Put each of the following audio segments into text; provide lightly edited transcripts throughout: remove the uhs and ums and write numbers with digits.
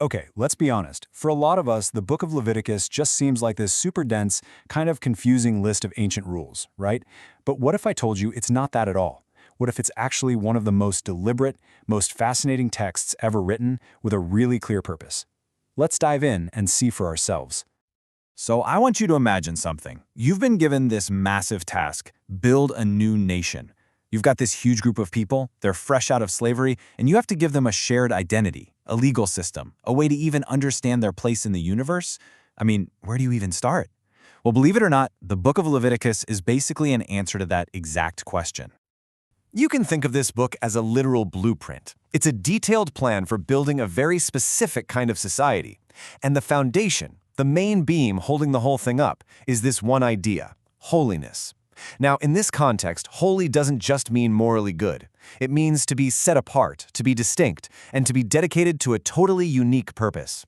Okay, let's be honest. For a lot of us, the book of Leviticus just seems like this super dense, kind of confusing list of ancient rules, right? But what if I told you it's not that at all? What if it's actually one of the most deliberate, most fascinating texts ever written with a really clear purpose? Let's dive in and see for ourselves. So I want you to imagine something. You've been given this massive task: build a new nation. You've got this huge group of people, they're fresh out of slavery, and you have to give them a shared identity, a legal system, a way to even understand their place in the universe. I mean, where do you even start? Well, believe it or not, the book of Leviticus is basically an answer to that exact question. You can think of this book as a literal blueprint. It's a detailed plan for building a very specific kind of society. And the foundation, the main beam holding the whole thing up, is this one idea: holiness. Now, in this context, holy doesn't just mean morally good. It means to be set apart, to be distinct, and to be dedicated to a totally unique purpose.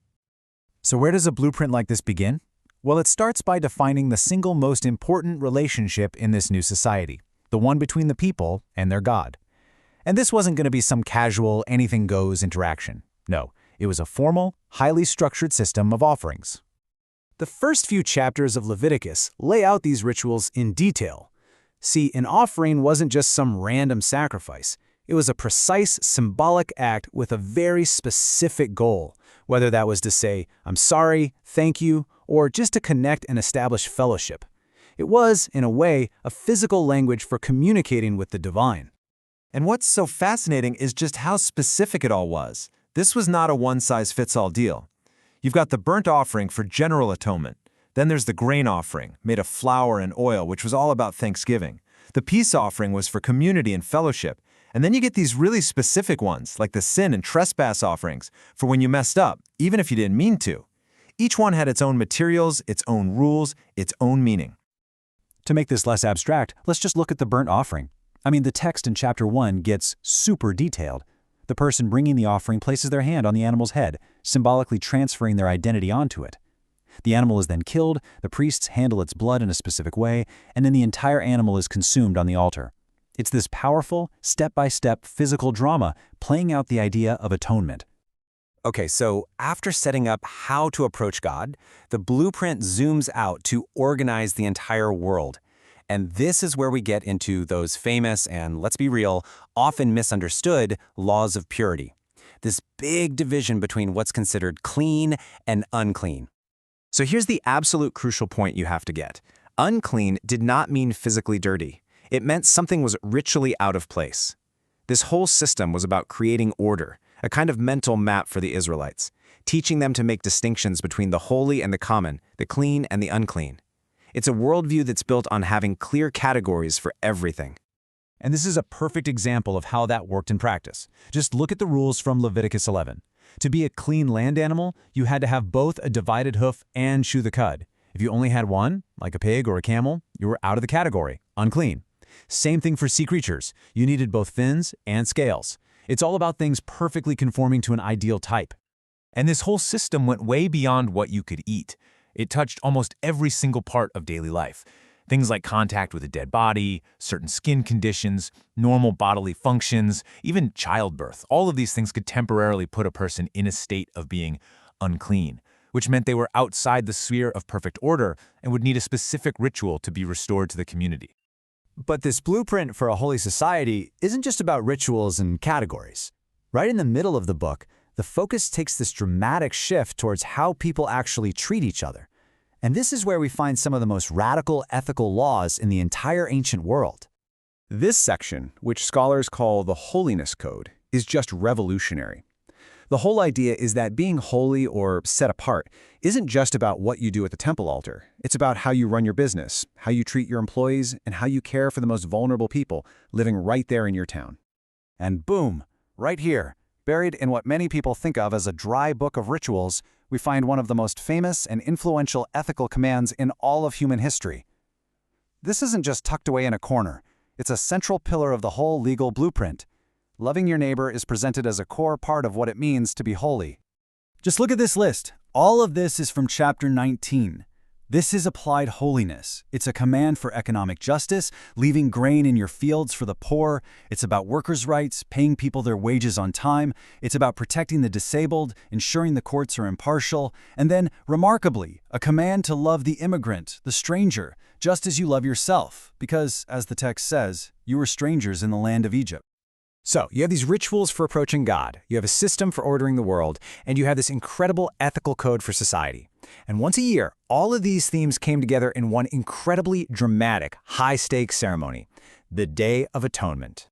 So where does a blueprint like this begin? Well, it starts by defining the single most important relationship in this new society, the one between the people and their God. And this wasn't going to be some casual, anything-goes interaction. No, it was a formal, highly structured system of offerings. The first few chapters of Leviticus lay out these rituals in detail. See, an offering wasn't just some random sacrifice. It was a precise, symbolic act with a very specific goal, whether that was to say, "I'm sorry," "thank you," or just to connect and establish fellowship. It was, in a way, a physical language for communicating with the divine. And what's so fascinating is just how specific it all was. This was not a one-size-fits-all deal. You've got the burnt offering for general atonement. Then there's the grain offering, made of flour and oil, which was all about thanksgiving. The peace offering was for community and fellowship. And then you get these really specific ones, like the sin and trespass offerings, for when you messed up, even if you didn't mean to. Each one had its own materials, its own rules, its own meaning. To make this less abstract, let's just look at the burnt offering. I mean, the text in chapter 1 gets super detailed. The person bringing the offering places their hand on the animal's head, symbolically transferring their identity onto it. The animal is then killed, the priests handle its blood in a specific way, and then the entire animal is consumed on the altar. It's this powerful, step-by-step physical drama playing out the idea of atonement. Okay, so after setting up how to approach God, the blueprint zooms out to organize the entire world. And this is where we get into those famous and, let's be real, often misunderstood laws of purity. This big division between what's considered clean and unclean. So here's the absolute crucial point you have to get. Unclean did not mean physically dirty. It meant something was ritually out of place. This whole system was about creating order, a kind of mental map for the Israelites, teaching them to make distinctions between the holy and the common, the clean and the unclean. It's a worldview that's built on having clear categories for everything. And this is a perfect example of how that worked in practice. Just look at the rules from Leviticus 11. To be a clean land animal, you had to have both a divided hoof and chew the cud. If you only had one, like a pig or a camel, you were out of the category, unclean. Same thing for sea creatures. You needed both fins and scales. It's all about things perfectly conforming to an ideal type. And this whole system went way beyond what you could eat. It touched almost every single part of daily life. Things like contact with a dead body, certain skin conditions, normal bodily functions, even childbirth. All of these things could temporarily put a person in a state of being unclean, which meant they were outside the sphere of perfect order and would need a specific ritual to be restored to the community. But this blueprint for a holy society isn't just about rituals and categories. Right in the middle of the book, the focus takes this dramatic shift towards how people actually treat each other. And this is where we find some of the most radical ethical laws in the entire ancient world. This section, which scholars call the Holiness Code, is just revolutionary. The whole idea is that being holy or set apart isn't just about what you do at the temple altar. It's about how you run your business, how you treat your employees, and how you care for the most vulnerable people living right there in your town. And boom, right here, buried in what many people think of as a dry book of rituals, we find one of the most famous and influential ethical commands in all of human history. This isn't just tucked away in a corner. It's a central pillar of the whole legal blueprint. Loving your neighbor is presented as a core part of what it means to be holy. Just look at this list. All of this is from chapter 19. This is applied holiness. It's a command for economic justice, leaving grain in your fields for the poor. It's about workers' rights, paying people their wages on time. It's about protecting the disabled, ensuring the courts are impartial. And then, remarkably, a command to love the immigrant, the stranger, just as you love yourself, because, as the text says, you were strangers in the land of Egypt. So, you have these rituals for approaching God, you have a system for ordering the world, and you have this incredible ethical code for society. And once a year, all of these themes came together in one incredibly dramatic, high-stakes ceremony, the Day of Atonement.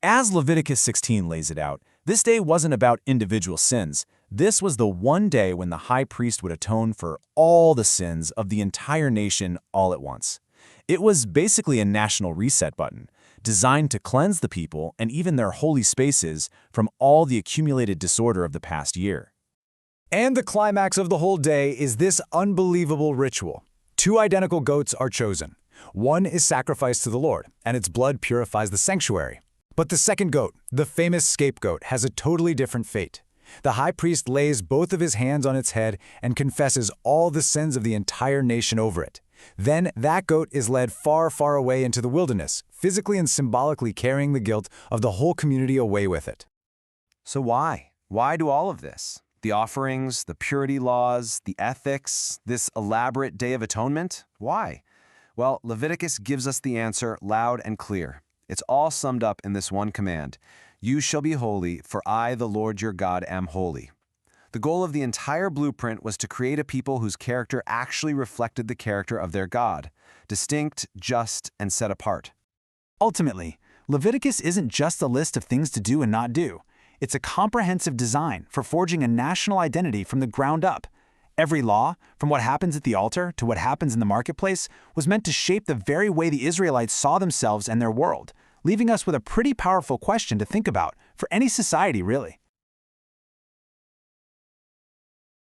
As Leviticus 16 lays it out, this day wasn't about individual sins. This was the one day when the high priest would atone for all the sins of the entire nation all at once. It was basically a national reset button, designed to cleanse the people and even their holy spaces from all the accumulated disorder of the past year. And the climax of the whole day is this unbelievable ritual. 2 identical goats are chosen. One is sacrificed to the Lord, and its blood purifies the sanctuary. But the second goat, the famous scapegoat, has a totally different fate. The high priest lays both of his hands on its head and confesses all the sins of the entire nation over it. Then that goat is led far, far away into the wilderness, physically and symbolically carrying the guilt of the whole community away with it. So why? Why do all of this? The offerings, the purity laws, the ethics, this elaborate Day of Atonement? Why? Well, Leviticus gives us the answer loud and clear. It's all summed up in this one command: "You shall be holy, for I, the Lord your God, am holy." The goal of the entire blueprint was to create a people whose character actually reflected the character of their God, distinct, just, and set apart. Ultimately, Leviticus isn't just a list of things to do and not do. It's a comprehensive design for forging a national identity from the ground up. Every law, from what happens at the altar to what happens in the marketplace, was meant to shape the very way the Israelites saw themselves and their world, leaving us with a pretty powerful question to think about for any society, really.